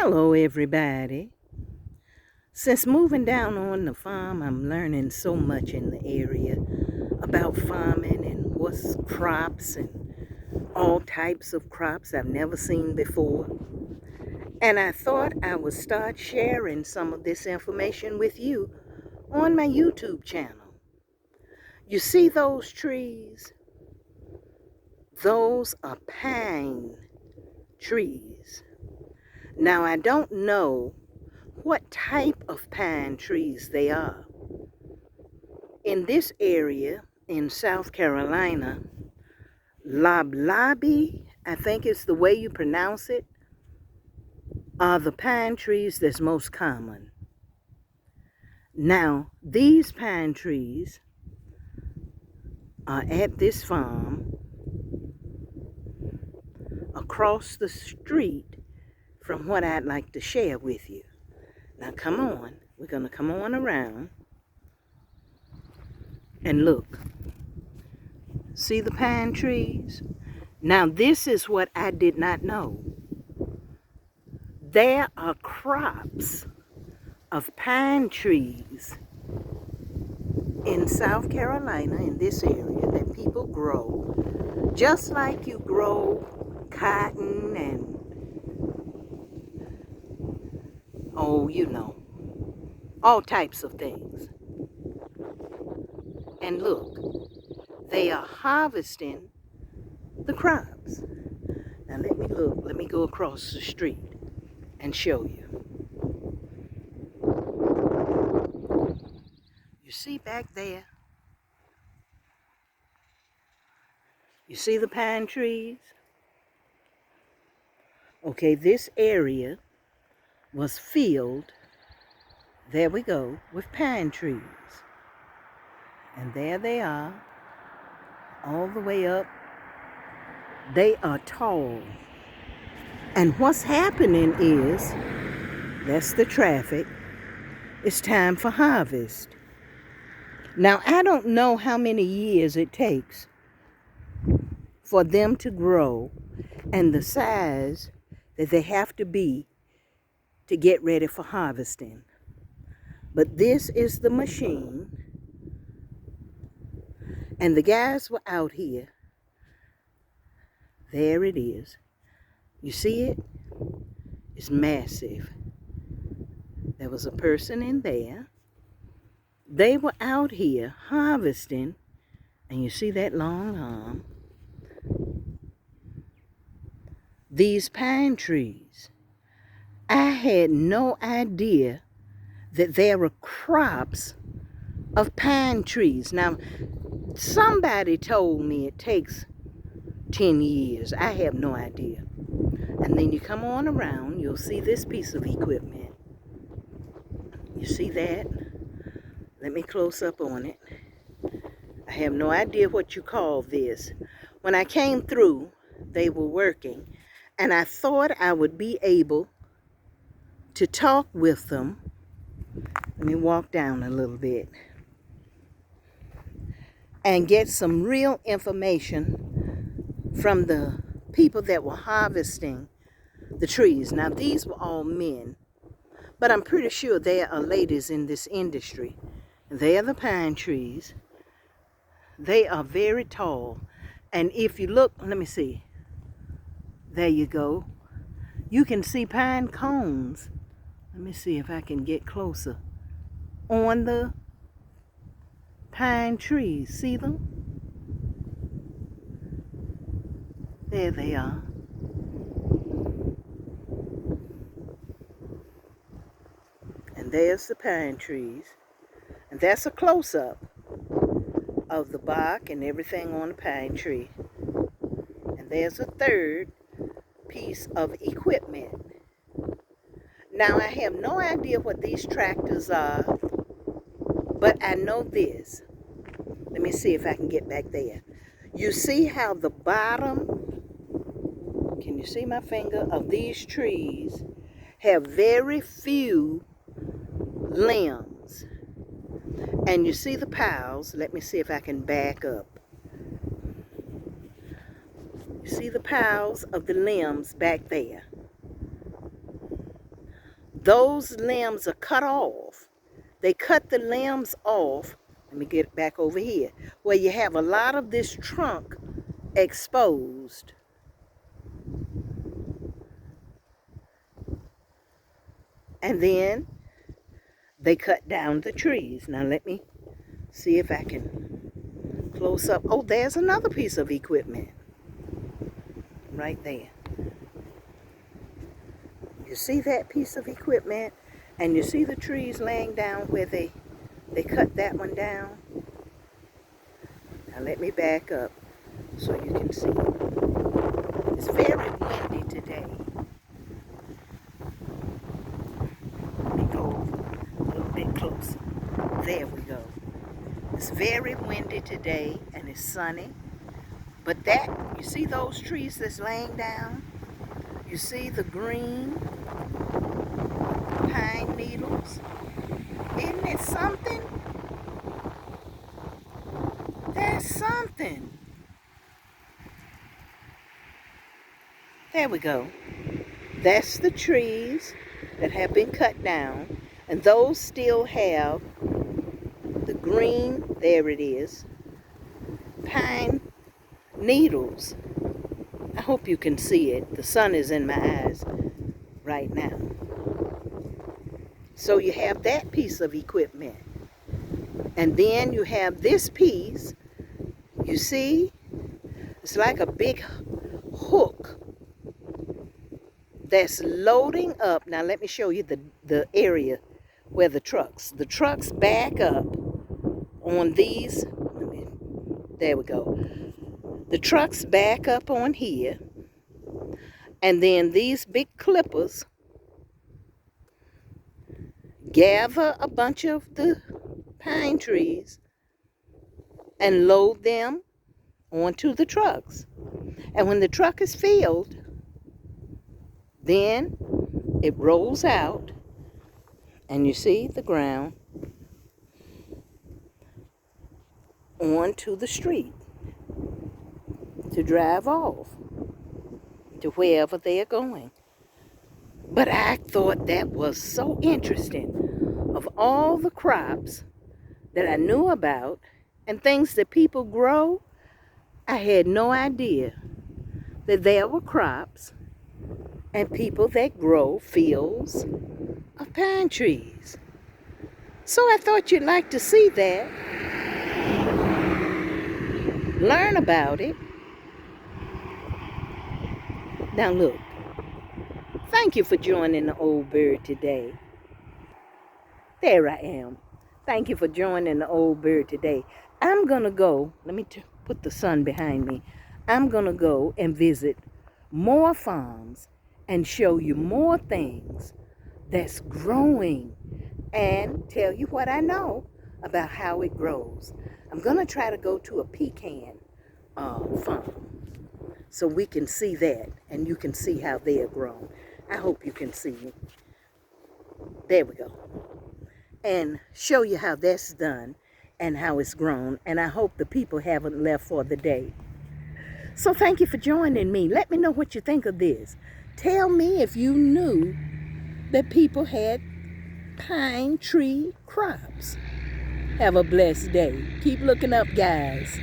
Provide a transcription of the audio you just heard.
Hello, everybody. Since moving down on the farm, I'm learning so much in the area about farming and what's crops and all types of crops I've never seen before. And I thought I would start sharing some of this information with you on my YouTube channel. You see those trees? Those are pine trees. Now, I don't know what type of pine trees they are. In this area in South Carolina, Loblabi, I think is the way you pronounce it, are the pine trees that's most common. Now, these pine trees are at this farm across the street from what I'd like to share with you. Now, come on. We're going to come on around and look. See the pine trees? Now, this is what I did not know. There are crops of pine trees in South Carolina, in this area, that people grow, just like you grow cotton and, all types of things. And look, they are harvesting the crops. Now let me go across the street and show you. You see back there? You see the pine trees? Okay, this area was filled, there we go, with pine trees. And there they are, all the way up. They are tall. And what's happening is, that's the traffic, it's time for harvest. Now, I don't know how many years it takes for them to grow and the size that they have to be to get ready for harvesting. But this is the machine, and the guys were out here. There it is. You see it? It's massive. There was a person in there. They were out here harvesting, and you see that long arm? These pine trees. I had no idea that there were crops of pine trees. Now, somebody told me it takes 10 years. I have no idea. And then you come on around, you'll see this piece of equipment. You see that? Let me close up on it. I have no idea what you call this. When I came through, they were working, and I thought I would be able to talk with them. Let me walk down a little bit and get some real information from the people that were harvesting the trees. Now, these were all men, but I'm pretty sure there are ladies in this industry. They are the pine trees. They are very tall. And if you look, let me see. There you go. You can see pine cones. Let me see if I can get closer. On the pine trees. See them? There they are. And there's the pine trees. And that's a close-up of the bark and everything on the pine tree. And there's a third piece of equipment. Now, I have no idea what these tractors are, but I know this. Let me see if I can get back there. You see how the bottom, can you see my finger, of these trees have very few limbs. And you see the piles. Let me see if I can back up. You see the piles of the limbs back there. those limbs are cut off. They cut the limbs off. Let me get back over here, where you have a lot of this trunk exposed. And then they cut down the trees. Now let me see if I can close up. Oh, there's another piece of equipment right there. You see that piece of equipment? And you see the trees laying down where they cut that one down? Now let me back up so you can see. It's very windy today. Let me go a little bit closer. There we go. It's very windy today and it's sunny. But that, you see those trees that's laying down? You see the green pine needles? Isn't it something? That's something. There we go. That's the trees that have been cut down, and those still have the green, there it is, pine needles. I hope you can see it. The sun is in my eyes right now. So you have that piece of equipment. And then you have this piece. You see? It's like a big hook that's loading up. Now let me show you the area where the trucks back up on these. There we go. The trucks back up on here. And then these big clippers gather a bunch of the pine trees and load them onto the trucks. And when the truck is filled, then it rolls out, and you see the ground, onto the street to drive off to wherever they are going. But I thought that was so interesting. Of all the crops that I knew about and things that people grow, I had no idea that there were crops and people that grow fields of pine trees. So I thought you'd like to see that, learn about it. Now look, thank you for joining the Old Bird today. There I am. Thank you for joining the Old Bird today. I'm going to go, let me put the sun behind me. I'm going to go and visit more farms and show you more things that's growing and tell you what I know about how it grows. I'm going to try to go to a pecan farm so we can see that and you can see how they are grown. I hope you can see it. There we go. And show you how that's done and how it's grown. And I hope the people haven't left for the day. So thank you for joining me. Let me know what you think of this. Tell me if you knew that people had pine tree crops. Have a blessed day. Keep looking up, guys.